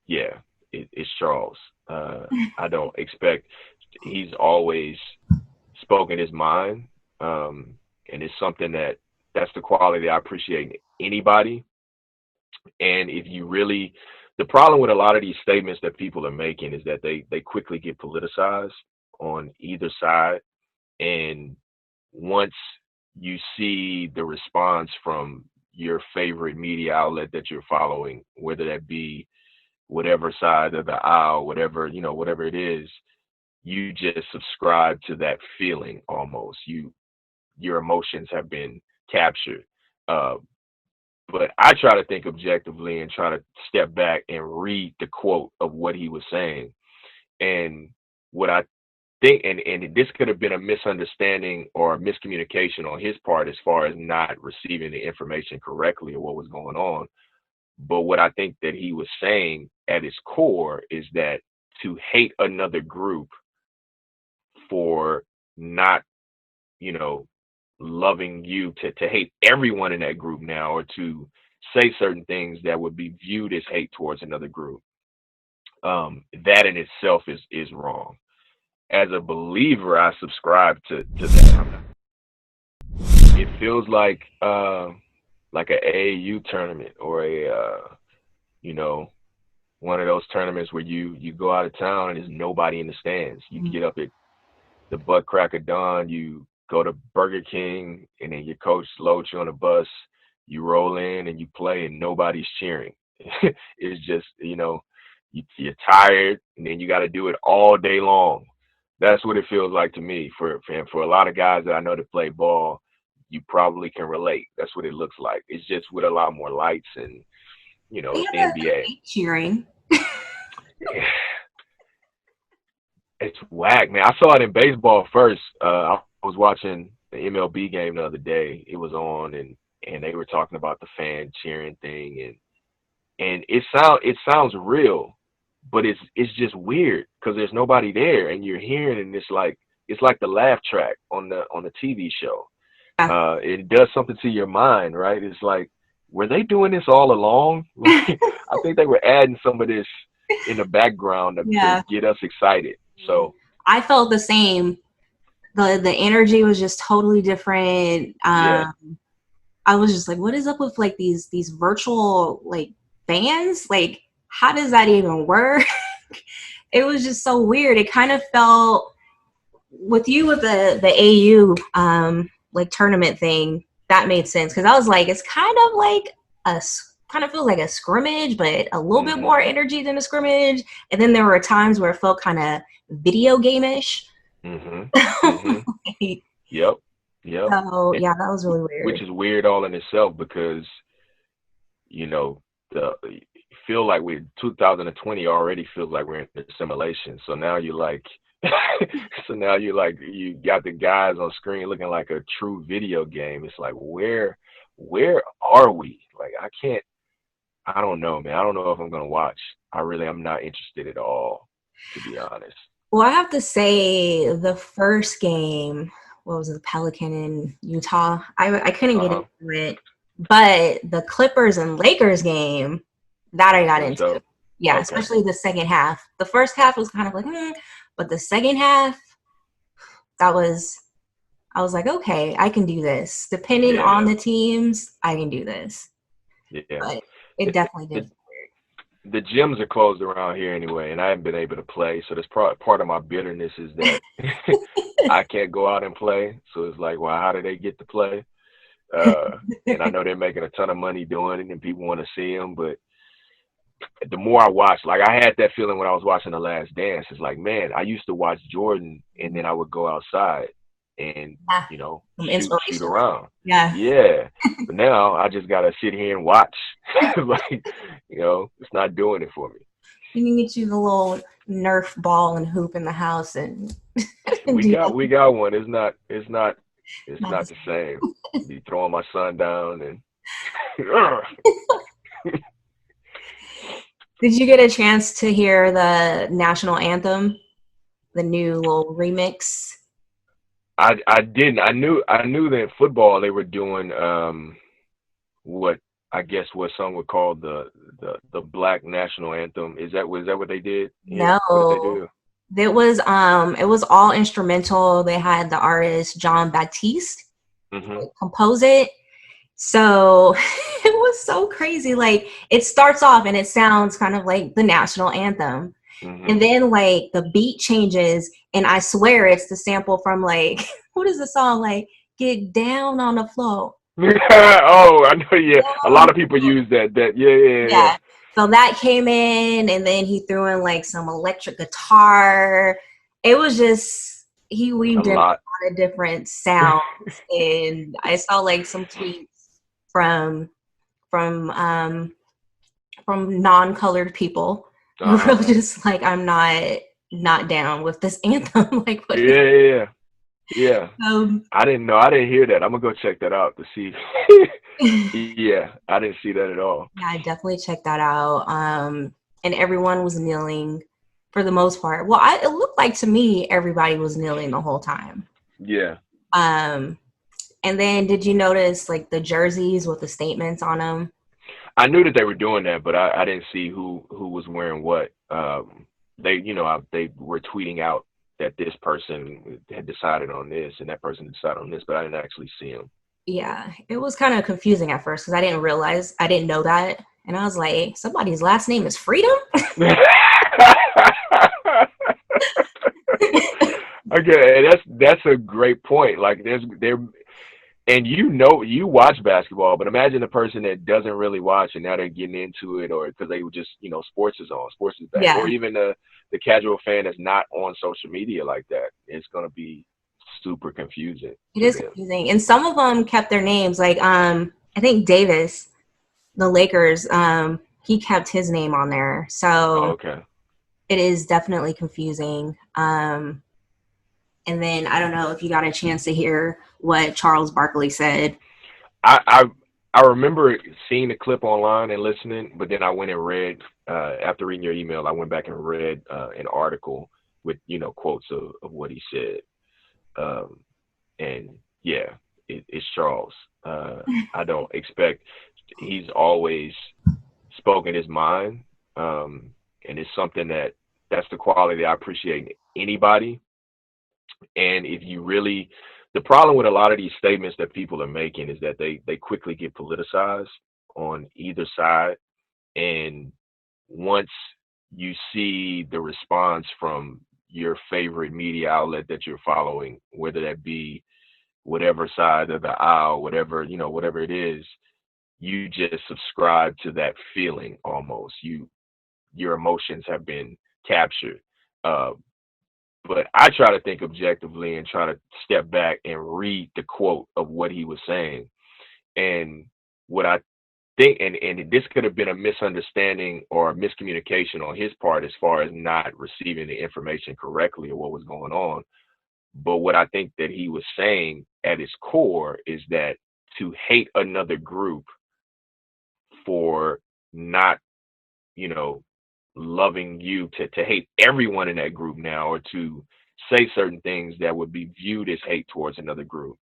yeah, it's Charles. I don't expect. He's always spoken his mind, and it's something that's the quality I appreciate in anybody. And if you really, the problem with a lot of these statements that people are making is that they quickly get politicized on either side. And once you see the response from your favorite media outlet that you're following, whether that be whatever side of the aisle, whatever, whatever it is, you just subscribe to that feeling almost. Your emotions have been captured. Uh, but I try to think objectively and try to step back and read the quote of what he was saying. And what I think, and this could have been a misunderstanding or a miscommunication on his part as far as not receiving the information correctly or what was going on. But what I think that he was saying at its core is that to hate another group for not, you know, loving you, to hate everyone in that group now, or to say certain things that would be viewed as hate towards another group, that in itself is wrong. As a believer, I subscribe to that. It feels like a AAU tournament or you know, one of those tournaments where you go out of town and there's nobody in the stands. You get up at the butt crack of dawn, you go to Burger King, and then your coach loads you on a bus. You roll in and you play, and nobody's cheering. It's just, you're tired, and then you got to do it all day long. That's what it feels like to me. For a lot of guys that I know that play ball, you probably can relate. That's what it looks like. It's just with a lot more lights and Yeah, it's the the NBA. fake cheering. It's whack, man. I saw it in baseball first. I was watching the MLB game the other day. It was on, and they were talking about the fan cheering thing, and it sounds real, but it's just weird because there's nobody there, and you're hearing, and it's like the laugh track on the TV show. Yeah. It does something to your mind, right? It's like, were they doing this all along? Like, I think they were adding some of this in the background to Yeah. get us excited. So I felt the same. The energy was just totally different. yeah. I was just like, what is up with like these virtual like fans? Like, how does that even work? It was just so weird. It kind of felt with you with the AU like tournament thing that made sense because I was like, it's kind of like kind of feels like a scrimmage, but a little bit Mhm. more energy than a scrimmage. And then there were times where it felt kind of video game-ish. Mhm. Mhm. Yep. Yep. So And yeah, that was really which weird. is weird all in itself because you know the feel like we 2020 already feels like we're in a simulation. So now you're like, you got the guys on screen looking like a true video game. It's like where are we? Like I can't. I don't know, man. I don't know if I'm gonna watch. I'm not interested at all, to be honest. Well, I have to say the first game, what was it, the Pelican in Utah? I couldn't Uh get huh. into it, but the Clippers and Lakers game that I got Was into. dope. Yeah, Okay. especially the second half. The first half was kind of like, but the second half, that was I was like, okay, I can do this. Depending Yeah. on the teams, I can do this. Yeah. But it It, definitely the did. the gyms are closed around here anyway, and I haven't been able to play. So that's part of my bitterness is that I can't go out and play. So it's like, well, how do they get to play? And I know they're making a ton of money doing it, and people want to see them. But the more I watch, like I had that feeling when I was watching The Last Dance. It's like, man, I used to watch Jordan, and then I would go outside and Yeah, some shoot inspiration. around. Yeah. Yeah, but now I just gotta sit here and watch. Like, it's not doing it for me. You can get you the little Nerf ball and hoop in the house and, and We do got we got one. It's not not the the same. Be throwing my son down and Did you get a chance to hear the national anthem, the new little remix? I didn't. I knew that in football they were doing what I guess what some would call the Black National Anthem. Was that what they did? Yeah. What did they No, do? it was all instrumental. They had the artist John Baptiste Hmm. compose it. So it was so crazy. Like it starts off and it sounds kind of like the national anthem. And Hmm. then like the beat changes and I swear it's the sample from like what is the song like get down on the floor. Oh, I know. Yeah, a lot of people use that. Yeah, yeah, yeah. Yeah. So that came in and then he threw in like some electric guitar. It was just he A weaved in a lot. lot of different sounds and I saw like some tweets from from um from non-colored people who Uh-huh. were just like I'm not down with this anthem. Like what Yeah, is yeah, yeah. Yeah. um I didn't know. I didn't hear that. I'm gonna go check that out to see. Yeah, I didn't see that at all. yeah, I definitely checked that out. And everyone was kneeling for the most part. Well, it looked like to me everybody was kneeling the whole time. Yeah. Um, and then did you notice like the jerseys with the statements on them? I knew that they were doing that, but I didn't see who was wearing what. They were tweeting out that this person had decided on this and that person decided on this, but I didn't actually see them. Yeah, it was kind of confusing at first because I didn't know that, and I was like, hey, somebody's last name is Freedom. Okay, and that's a great point. Like there, and you watch basketball, but imagine a person that doesn't really watch and now they're getting into it, or because they were just sports is on, sports is back, or Yeah, even the casual fan that's not on social media like that. It's gonna be super confusing it to is them. confusing, and some of them kept their names. Like, I think Davis, the Lakers, he kept his name on there, Oh, so okay. it is definitely confusing. And then I don't know if you got a chance to hear what Charles Barkley said. I I I remember seeing the clip online and listening, but then I went and read after reading your email. I went back and read an article with quotes of what he said. Um, and yeah, it's Charles. I don't expect. He's always spoken his mind, and it's something that's the quality I appreciate in anybody. And if you really, the problem with a lot of these statements that people are making is that they quickly get politicized on either side. And once you see the response from your favorite media outlet that you're following, whether that be whatever side of the aisle, whatever it is, you just subscribe to that feeling almost. Your emotions have been captured. Uh, but I try to think objectively and try to step back and read the quote of what he was saying. And what I think, and this could have been a misunderstanding or a miscommunication on his part as far as not receiving the information correctly or what was going on. But what I think that he was saying at its core is that to hate another group for not, you know, loving you, to hate everyone in that group now, or to say certain things that would be viewed as hate towards another group,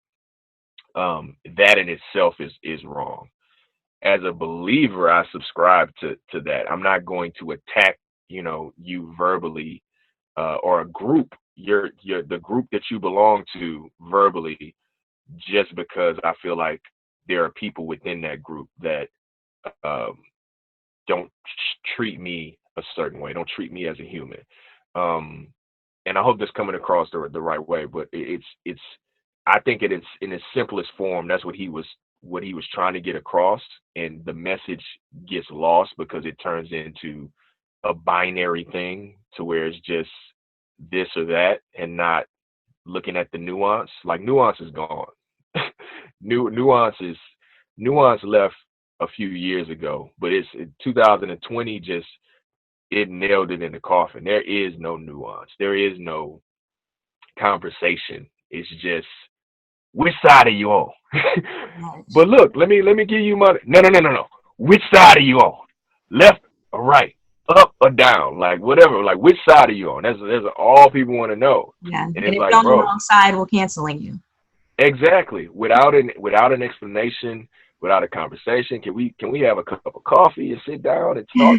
that in itself is wrong. As a believer, I subscribe to that. I'm not going to attack, you verbally, or a group, your the group that you belong to verbally, just because I feel like there are people within that group that um, don't treat me a certain way, don't treat me as a human. Um, and I hope this coming across the right way, but it's I think it is in its simplest form. That's what he was trying to get across, and the message gets lost because it turns into a binary thing to where it's just this or that, and not looking at the nuance. Like nuance is gone. Nuance left a few years ago, but it's 2020 just it nailed it in the coffin. There is no nuance. There is no conversation. It's just which side are you on? But look, let me give you my no. Which side are you on? Left or right? Up or down? Like whatever. Like which side are you on? That's all people want to know. Yeah, and And if it's you're like, on the bro, wrong side, we're canceling you. exactly. Without an explanation, without a conversation? Can we have a cup of coffee and sit down and talk?